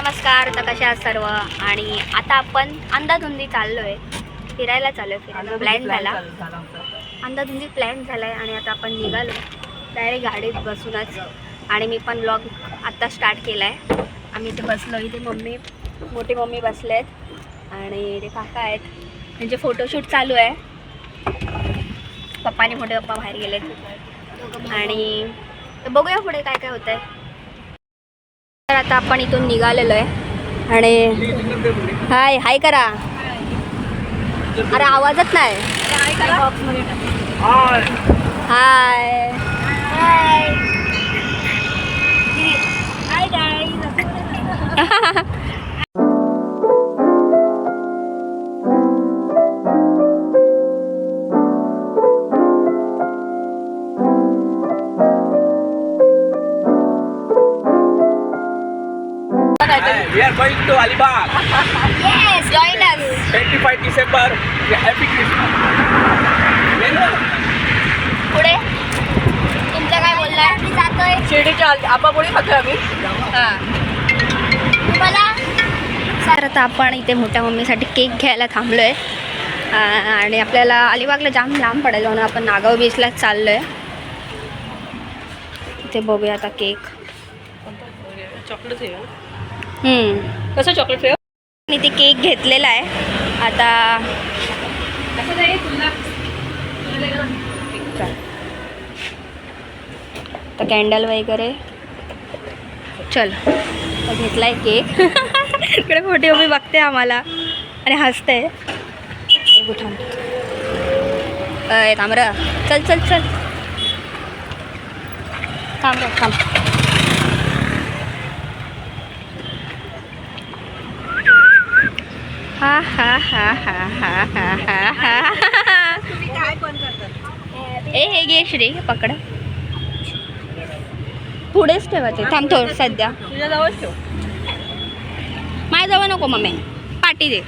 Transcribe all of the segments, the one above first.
नमस्कार, तर कशा आहात सर्व. आणि आता आपण अंधाधुंदी चाललोय, फिरायला प्लॅन झाला. अंधाधुंदी प्लॅन झालाय आणि आता आपण निघालो डायरेक्ट गाडीत बसूनच. आणि मी पण ब्लॉग आता स्टार्ट केलाय. आम्ही इथे बसलो, इथे मोठी मम्मी बसलेत आणि ते काका आहेत, त्यांचे फोटोशूट चालू आहे. पप्पा आणि मोठे पप्पा बाहेर गेलेत आणि बघूया पुढे काय काय होतंय. तर आता आपण इथून निघालेलो आहे आणि हाय हाय करा. अरे आवाजच नाही. हाय हाय We are going to Alibag. Yes, join us. 25 December. Happy Christmas. पुढे तुमचं काय बोललाय? मी जातोय शिर्डीच्या आपापोळी खातोय आम्ही. तुम्हाला. तर आता आपण इथे मोठ्या मम्मीसाठी केक घ्यायला थांबलोय आणि आपल्याला अलिबागला जाम लांब पडेल म्हणून आपण नागाव बीचलाच चाललोय. इथे बघूया आता केक. Chocolate flavour. कसं चॉकलेट फ्लेवर. आणि ते केक घेतलेला आहे आता. तर कॅन्डल वगैरे चल घेतलाय केक. इकडे मोठी मम्मी बघते आम्हाला आणि हसते. थांब र, चल चल चल थांब र थांब. हा हा हा हा हा हा हा हा. हे घे श्री, पकड. पुढेच ठेवायचे. थांब थोडं सध्या तुझ्या जवळच ठेव. माझ्याजवळ नको मम्मी, पाठी दे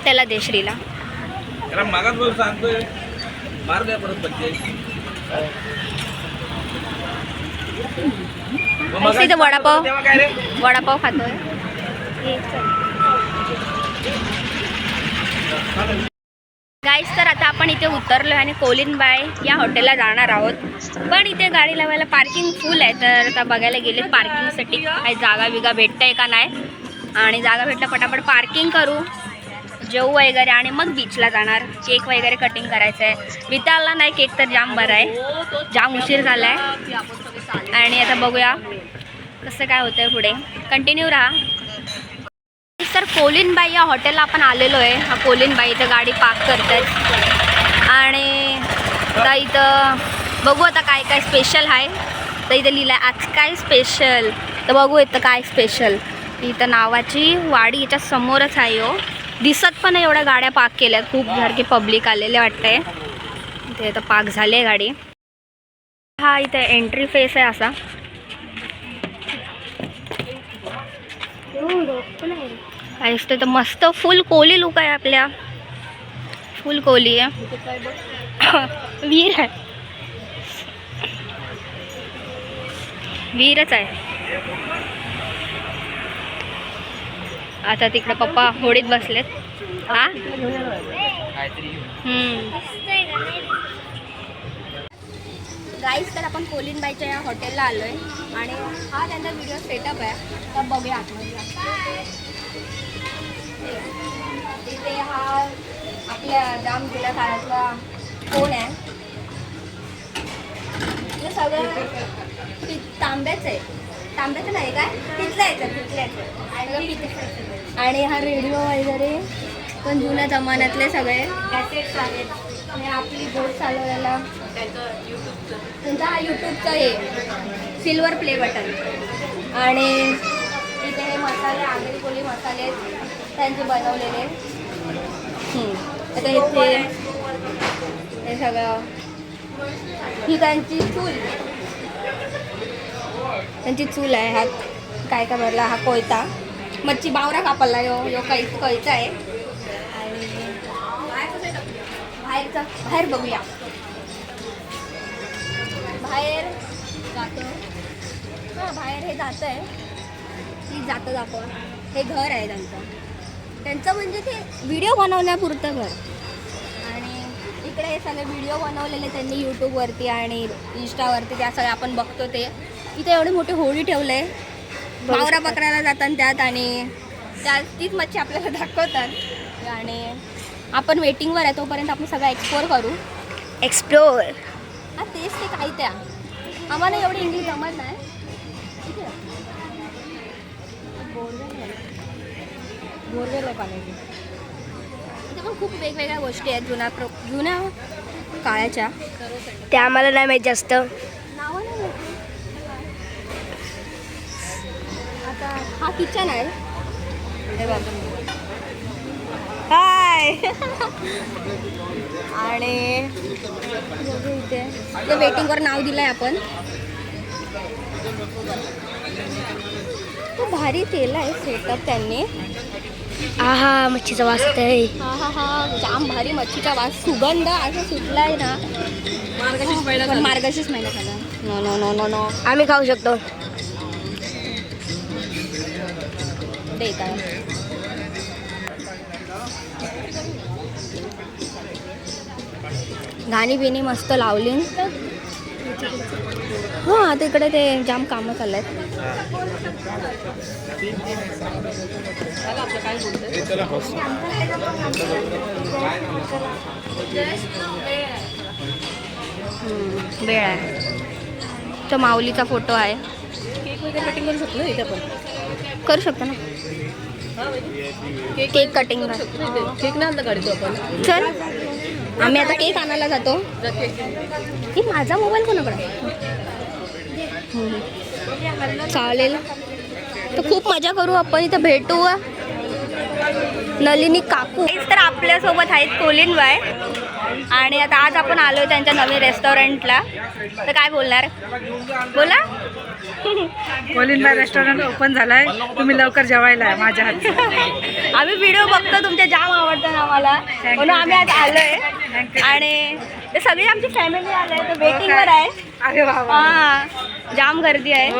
त्याला, दे श्रीला. त्याला मागास बोल सांगतोय, मार द्या परत बच्चे. इथे वडापाव तेव्हा काय रे? वडापाव खातोय. गाईस, तर आता आपण इथे उतरलो आणि कोलिनबाई या हॉटेलला जाणार आहोत. पण इथे गाडी लावायला पार्किंग फुल आहे. तर आता बघायला गेले पार्किंगसाठी काही जागा बिगा भेटतंय का नाही. आणि जागा भेटलं पटापट पार्किंग करू, जेवू वगैरे आणि मग बीचला जाणार. केक वगैरे कटिंग करायचं आहे. विताला नाही केक तर जाम बरं आहे, जाम उशीर झाला आहे. आणि आता बघूया कसं काय होतंय पुढे. कंटिन्यू राहा. तर कोलिनबाई या हॉटेलला आपण आलेलो आहे. हा कोलिनबाई इथं गाडी पार्क करतात आणि आता इथं बघू आता काय काय स्पेशल आहे. तर इथं लिहिलं आहे आज काय स्पेशल. तर बघू इथं काय स्पेशल. इथं नावाची वाडी याच्या समोरच आहे. हो दिसत पण एवढ्या गाड्या पार्क केल्यात, खूप सारखे पब्लिक आलेले वाटतंय. इथे आता पार्क झाली आहे गाडी. हा इथे एंट्री फेस आहे असा. असते तर मस्त फुल कोली लुक आहे आपल्या. फुल कोली आहे. वीर आहे, वीरच आहे. आता तिकडे पप्पा होडीत बसलेत. हा गाईस, तर आपण कोलिनबाईच्या या हॉटेलला आलो आहे आणि हा त्यांचा व्हिडिओ सेटअप आहे. तर बघूया आतमध्ये. इथे हा आपल्या जाम जिल्हा काळातला फोन आहे. हे सगळं तांब्याचं आहे. तांब्याचं नाही काय, तिथल्याचं. आणि हा रेडिओ वगैरे पण जुन्या जमान्यातले सगळे कॅसेट्स आहेत. आणि आपली बोट चालवायला त्यांचा हा यूट्यूबचा हे सिल्वर प्ले बटन. आणि इथे हे मसाले, आगरी कोली मसाले त्यांचे बनवलेले. आता इथे हे सगळं, ही त्यांची चूल आहे. हा काय काय भरला, हा कोयता. मच्छी बावरा कापला यो कोयता आहे. आणि बाहेर बघूया. बाहेर जातो बाहेर हे जात आहे, ती जातं दाखवा. हे घर आहे त्यांचं म्हणजे ते व्हिडिओ बनवण्यापुरतं घर. आणि इकडे हे सगळे व्हिडिओ बनवलेले त्यांनी यूट्यूबवरती आणि इंस्टावरती, त्या सगळे आपण बघतो ते. इथे एवढी मोठी होळी ठेवलं आहे, मावरा पकडायला जातात त्यात, आणि तीच मच्छी आपल्याला दाखवतात. आणि आपण वेटिंगवर आहे, तोपर्यंत आपण सगळं एक्सप्लोर करू. एक्सप्लोर हा तेच ते काही त्या आम्हाला एवढी इंग्लिश जमत नाही. बोरवेल आहे पाण्याची. इथे पण खूप वेगवेगळ्या गोष्टी आहेत जुन्या काळाच्या. त्या आम्हाला नाही माहीत जास्त नावं नाही माहिती. आता हा किचन आहे. हाय आणि इथे ते वेटिंगवर नाव दिलंय आपण. तो भारी केलाय सेटअप त्यांनी. आहा मच्छीचा वास आहे. हा जाम भारी मच्छीचा वास, सुगंध असं सुटलाय ना. मार्गशीर्ष महिना खाला. No no no no no आम्ही खाऊ शकतो. दे काय गाणी बिणी मस्त लावली. हां तिकडे ते जाम कामं चाललेत. वेळ आहे. तो माऊलीचा फोटो आहे. केक वगैरे कटिंग करू शकतो ना इथे पण. करू शकतो ना केक कटिंग. केक नाही आणलं काढतो आपण. चल आम्ही आता केक आणायला जातो. ही माझा मोबाईल कोणाकडे. चालेल तर खूप मजा करू आपण. इथं भेटू. नलिनी काकू तर आपल्यासोबत आहेत कोलिनबाई. आणि आता आज आपण आलोय त्यांच्या नवीन रेस्टॉरंटला. तर काय बोलणार, बोला. कोलिनबाई रेस्टॉरंट ओपन झालाय, तुम्ही लवकर जेवायला आहे माझ्या हात. आम्ही व्हिडिओ बघतो तुमचे, जाम आवडतात आम्हाला, म्हणून आम्ही आज आलोय. आणि ते सगळी आमची फॅमिली आले, तर वेटिंगवर आहे. अरे वा. हां जाम गर्दी आहे.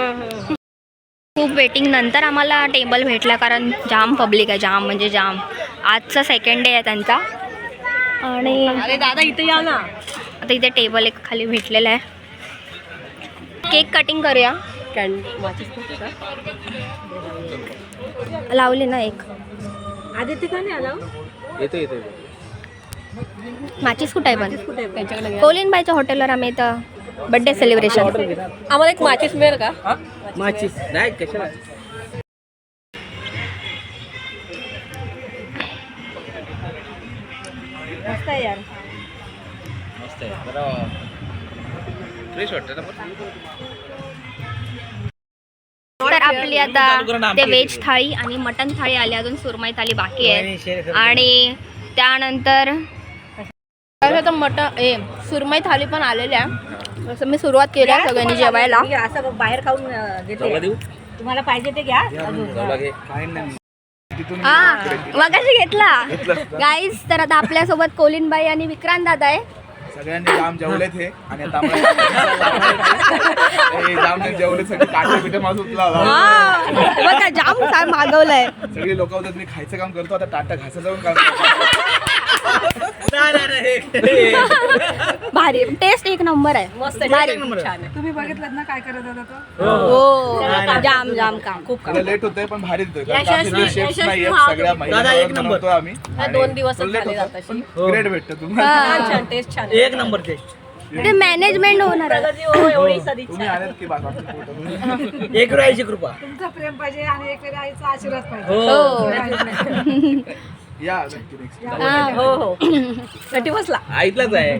खूप वेटिंग नंतर आम्हाला टेबल भेटला, कारण जाम पब्लिक आहे, जाम म्हणजे जाम. आजचा सेकंड डे आहे त्यांचा. आणि अरे दादा इथे या ना. आता इथे टेबल एक खाली भेटलेला आहे. केक कटिंग करूया. लावली ना एक. आदित्य का नाही आला. येते माचीस कुठं आहे पण. त्यांच्याकडे कोलिनबाईच्या हॉटेलवर आम्ही इथं बड्डे सेलिब्रेशन. आम्हाला एक माचीस मिळेल का. माचीस नाही कशाला. मस्त आहे यार. मस्त आहे जरा फ्रेश वाटतं ना. तर आपली आता ते व्हेज थाळी आणि मटन थाळी आली, अजून सुरमई थाळी बाकी आहे. आणि त्यानंतर सुरमई थाळी पण आलेली आहे. असं मी सुरुवात केली आहे सगळ्यांनी जेवायला. असं बाहेर खाऊन देते, तुम्हाला पाहिजे ते घ्या. हा मगाशी घेतला गाईज. तर आता आपल्यासोबत कोलिनबाई आणि विक्रांत दादा आहे. सगळ्यांनी जाम जेवलेत हे. आणि आता जाम जेवले सगळे काटे पिठे माझं बघा जाम मागवलंय. सगळे लोक होतात मी खायचं काम करतो, आता टाटा घासायचं जाऊन काम करतो. भारी टेस्ट एक नंबर आहे. मस्त भारी. तुम्ही बघितलं ना काय करत होता तो. हो जाम जाम काम. खूप लेट होतंय पण भारी यशस्वी शेफ्स नाही आहेत, हा, सगळ्या महिला बनवतो आम्ही. 2 दिवस लेट झाले होतं जात पण ग्रेड भेटतं तुम्हाला. छान टेस्ट छान. एक नंबर टेस्ट. ते मॅनेजमेंट होणार आहे. प्रगती हो एवढी सदिच्छा. तुम्ही आलेत की बाबा. एक राहायची कृपा. तुमचं प्रेम पाहिजे आणि एक आईचा आशीर्वाद पाहिजे. हो या नक्की नेक्स्ट. हो हो साठी बसला. ऐकलंच आहे.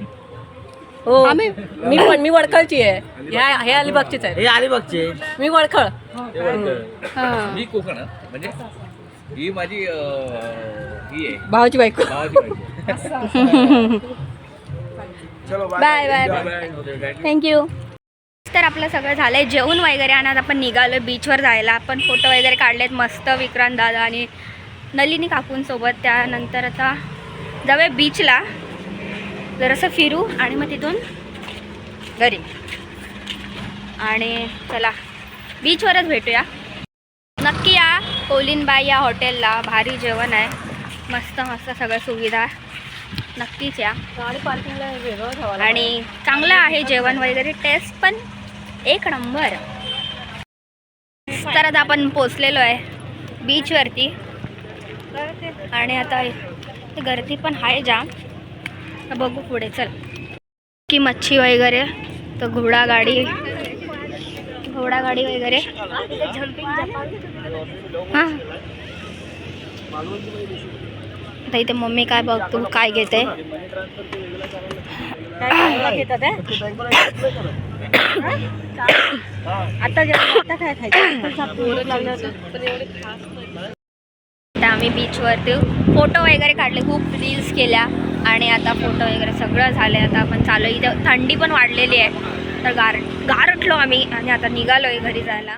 हो मी वडखळची आहे. हे अलिबागचीच आहे. हे अलिबागचे. मी वडखळ. मी कोकण म्हणजे ही माझी ही आहे भावाची बायको. भावाची बायको. चलो बाय बाय. थँक्यू. तर आपलं सगळं झालंय जेवण वगैरे, आणि आता आपण निघालो बीचवर जायला. आपण फोटो वगैरे काढलेत मस्त विक्रांत दादा आणि नलिनी काकूंसोबत. त्यानंतर आता जाऊया बीचला, जरासं फिरू आणि मग तिथून घरी. आणि चला बीचवरच भेटूया. नक्की या कोलिनबाई या हॉटेलला. भारी जेवण आहे, मस्त मस्त सगळ्या सुविधा. नक्कीच या. गाडी पार्किंगला वेगळं ठेवायला आणि चांगलं आहे जेवण वगैरे, टेस्ट पण एक नंबर. तर आता आपण पोचलेलो आहे बीचवरती आणि आता गर्दी पण आहे जाम. तर बघू पुढे, चल. की मच्छी वगैरे, तर घोडागाडी वगैरे. हां, आता इथे मम्मी काय बघतो, काय घेते. काय घेतात आता काय खायचं. आता आम्ही बीचवरती फोटो वगैरे काढले, खूप रील्स केल्या आणि आता फोटो वगैरे सगळं झालं. आता आपण चालू, इथं थंडी पण वाढलेली आहे, तर गारटलो आम्ही आणि आता निघालोय घरी जायला.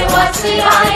मोठे